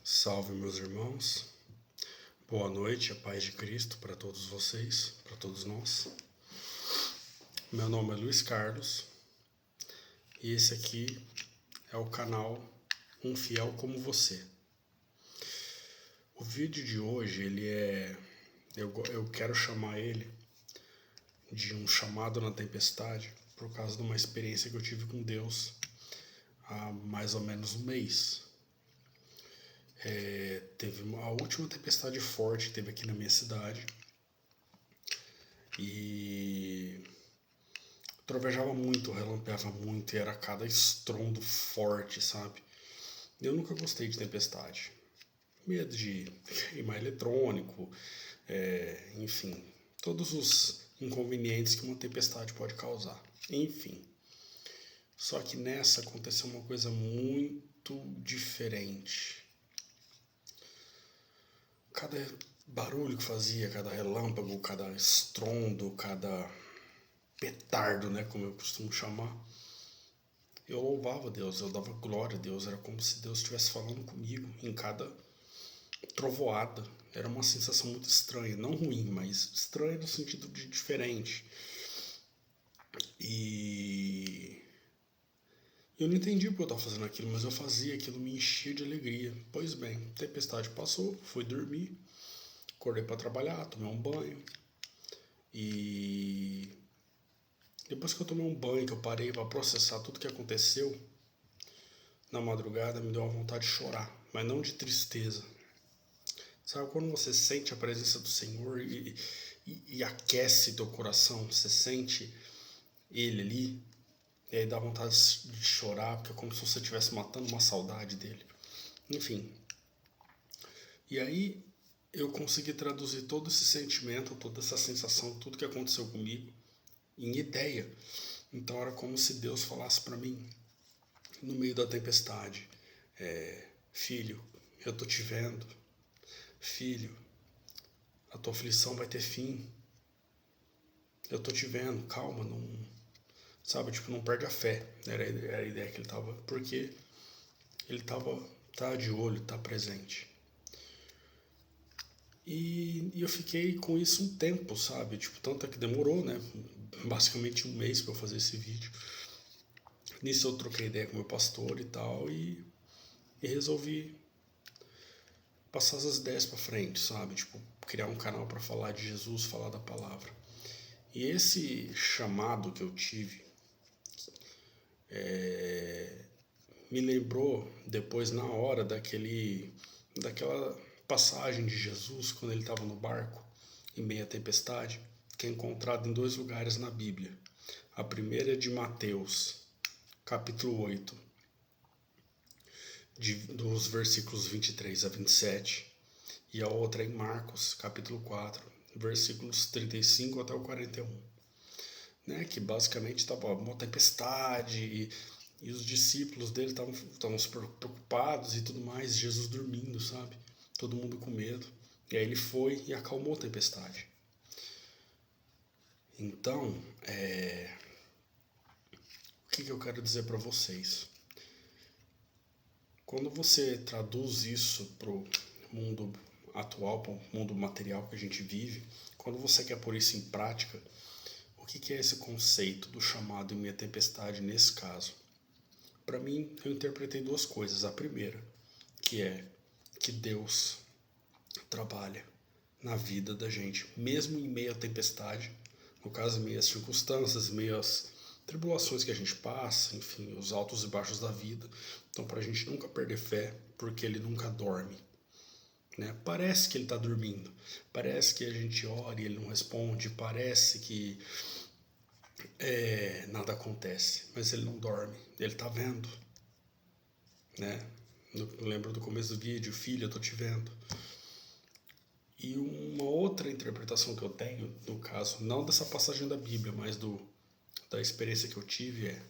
Salve, meus irmãos. Boa noite, a paz de Cristo para todos vocês, para todos nós. Meu nome é Luiz Carlos e esse aqui é o canal Um Fiel Como Você. O vídeo de hoje, eu quero chamar ele de um chamado na tempestade por causa de uma experiência que eu tive com Deus há mais ou menos um mês. Teve a última tempestade forte que teve aqui na minha cidade e trovejava muito, relampeava muito e era cada estrondo forte, sabe? Eu nunca gostei de tempestade. Medo de queimar eletrônico, enfim, todos os inconvenientes que uma tempestade pode causar. Enfim, só que nessa aconteceu uma coisa muito diferente. Cada barulho que fazia, cada relâmpago, cada estrondo, cada petardo, né, como eu costumo chamar, eu louvava Deus, eu dava glória a Deus, era como se Deus estivesse falando comigo em cada trovoada. Era uma sensação muito estranha, não ruim, mas estranha no sentido de diferente. E eu não entendi porque eu estava fazendo aquilo, mas eu fazia, aquilo me enchia de alegria. Pois bem, a tempestade passou, fui dormir, acordei para trabalhar, tomei um banho. E depois que eu tomei um banho, que eu parei para processar tudo que aconteceu na madrugada, me deu uma vontade de chorar, mas não de tristeza. Sabe quando você sente a presença do Senhor e aquece teu coração, você sente Ele ali, e aí dá vontade de chorar, porque é como se você estivesse matando uma saudade dele. Enfim. E aí eu consegui traduzir todo esse sentimento, toda essa sensação, tudo que aconteceu comigo, em ideia. Então era como se Deus falasse para mim, no meio da tempestade: filho, eu tô te vendo. Filho, a tua aflição vai ter fim. Eu tô te vendo, calma, não, sabe, tipo, não perde a fé. Era a ideia que ele tava, porque ele tá de olho, tá presente. E eu fiquei com isso um tempo, sabe, tipo, tanto é que demorou, né, basicamente um mês pra eu fazer esse vídeo. Nisso eu troquei ideia com meu pastor e tal, e resolvi passar as ideias pra frente, sabe, tipo, criar um canal pra falar de Jesus, falar da palavra. E esse chamado que eu tive me lembrou depois, na hora, daquela passagem de Jesus quando ele estava no barco em meio à tempestade, que é encontrado em 2 lugares na Bíblia. A primeira é de Mateus, capítulo 8, dos versículos 23 a 27, e a outra é em Marcos, capítulo 4, versículos 35 até o 41. Né, que basicamente estava uma tempestade e os discípulos dele estavam super preocupados e tudo mais, Jesus dormindo, sabe? Todo mundo com medo. E aí ele foi e acalmou a tempestade. Então, o que eu quero dizer para vocês? Quando você traduz isso para o mundo atual, para o mundo material que a gente vive, quando você quer pôr isso em prática, o que é esse conceito do chamado em meia tempestade nesse caso? Para mim, eu interpretei 2 coisas. A primeira, que é que Deus trabalha na vida da gente, mesmo em meio à tempestade, no caso, em meio às circunstâncias, em meio às tribulações que a gente passa, enfim, os altos e baixos da vida. Então, para a gente nunca perder fé, porque Ele nunca dorme. Né? Parece que Ele está dormindo, parece que a gente ora e Ele não responde, parece que nada acontece, mas Ele não dorme, Ele está vendo. Né? Eu lembro do começo do vídeo: filho, eu tô te vendo. E uma outra interpretação que eu tenho, no caso, não dessa passagem da Bíblia, mas da experiência que eu tive, é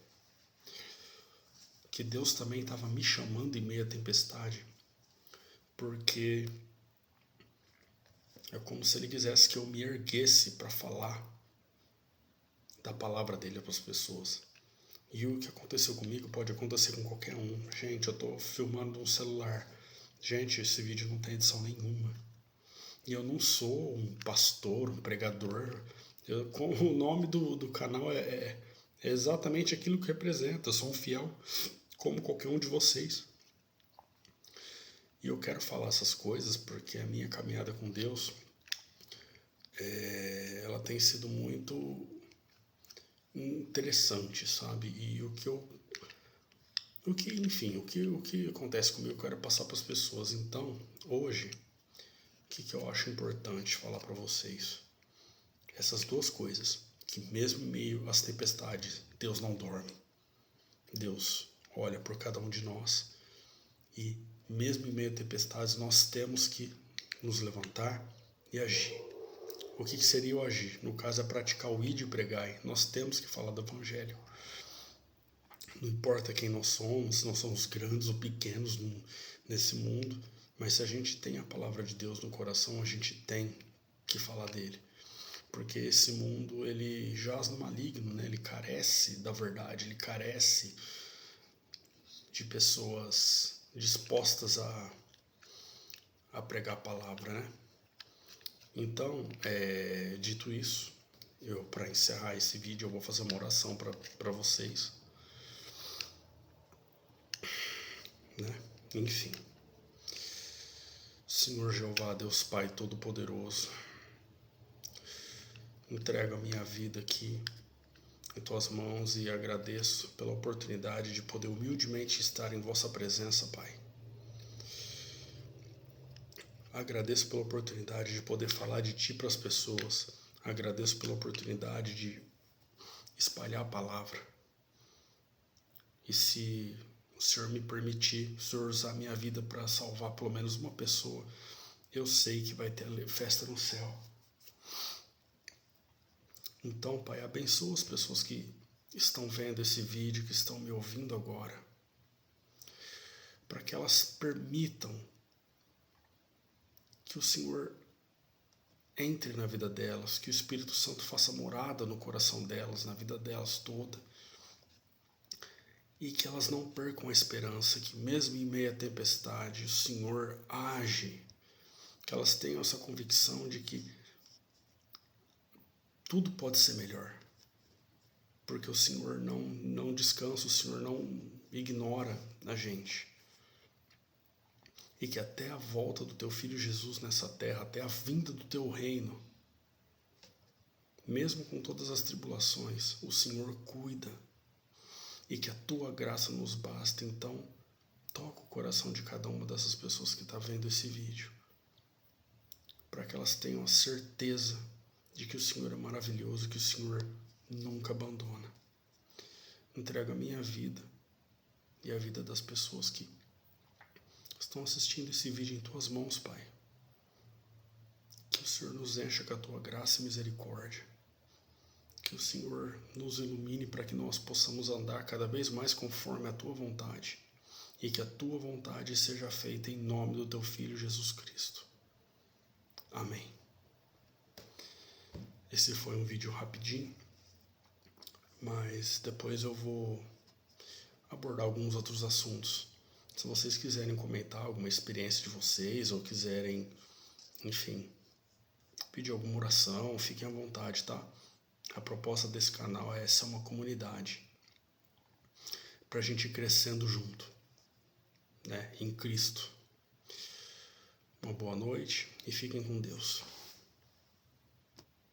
que Deus também estava me chamando em meio à tempestade, porque é como se Ele quisesse que eu me erguesse para falar da palavra dele para as pessoas. E o que aconteceu comigo pode acontecer com qualquer um. Gente, eu tô filmando um celular. Gente, esse vídeo não tem edição nenhuma. E eu não sou um pastor, um pregador. O nome do canal é exatamente aquilo que representa. Eu sou um fiel como qualquer um de vocês. E eu quero falar essas coisas porque a minha caminhada com Deus, ela tem sido muito interessante, sabe? E o que acontece comigo, eu quero passar para as pessoas. Então, hoje, o que eu acho importante falar para vocês? Essas duas coisas, que mesmo em meio às tempestades, Deus não dorme. Deus olha por cada um de nós e mesmo em meio a tempestades nós temos que nos levantar e agir. O que seria o agir? No caso é praticar o ide e pregai. Nós temos que falar do Evangelho. Não importa quem nós somos, se nós somos grandes ou pequenos nesse mundo, mas se a gente tem a palavra de Deus no coração, a gente tem que falar dele. Porque esse mundo, ele jaz no maligno, né? Ele carece da verdade, ele carece de pessoas dispostas a pregar a palavra, né? Então, dito isso, para encerrar esse vídeo, eu vou fazer uma oração para vocês. Né? Enfim. Senhor Jeová, Deus Pai Todo-Poderoso, entrego a minha vida aqui em tuas mãos e agradeço pela oportunidade de poder humildemente estar em vossa presença, Pai. Agradeço pela oportunidade de poder falar de ti para as pessoas. Agradeço pela oportunidade de espalhar a palavra. E se o Senhor me permitir, o Senhor usar a minha vida para salvar pelo menos uma pessoa, eu sei que vai ter festa no céu. Então, Pai, abençoa as pessoas que estão vendo esse vídeo, que estão me ouvindo agora, para que elas permitam que o Senhor entre na vida delas, que o Espírito Santo faça morada no coração delas, na vida delas toda, e que elas não percam a esperança, que mesmo em meio à tempestade, o Senhor age, que elas tenham essa convicção de que tudo pode ser melhor, porque o Senhor não descansa, o Senhor não ignora a gente. E que até a volta do teu Filho Jesus nessa terra, até a vinda do teu reino, mesmo com todas as tribulações, o Senhor cuida. E que a tua graça nos basta. Então, toca o coração de cada uma dessas pessoas que está vendo esse vídeo, para que elas tenham a certeza de que o Senhor é maravilhoso, que o Senhor nunca abandona. Entrego a minha vida e a vida das pessoas que estão assistindo esse vídeo em tuas mãos, Pai. Que o Senhor nos encha com a tua graça e misericórdia. Que o Senhor nos ilumine para que nós possamos andar cada vez mais conforme a tua vontade. E que a tua vontade seja feita em nome do teu Filho Jesus Cristo. Amém. Esse foi um vídeo rapidinho, mas depois eu vou abordar alguns outros assuntos. Se vocês quiserem comentar alguma experiência de vocês ou quiserem, enfim, pedir alguma oração, fiquem à vontade, tá? A proposta desse canal é ser uma comunidade para a gente ir crescendo junto, né, em Cristo. Uma boa noite e fiquem com Deus.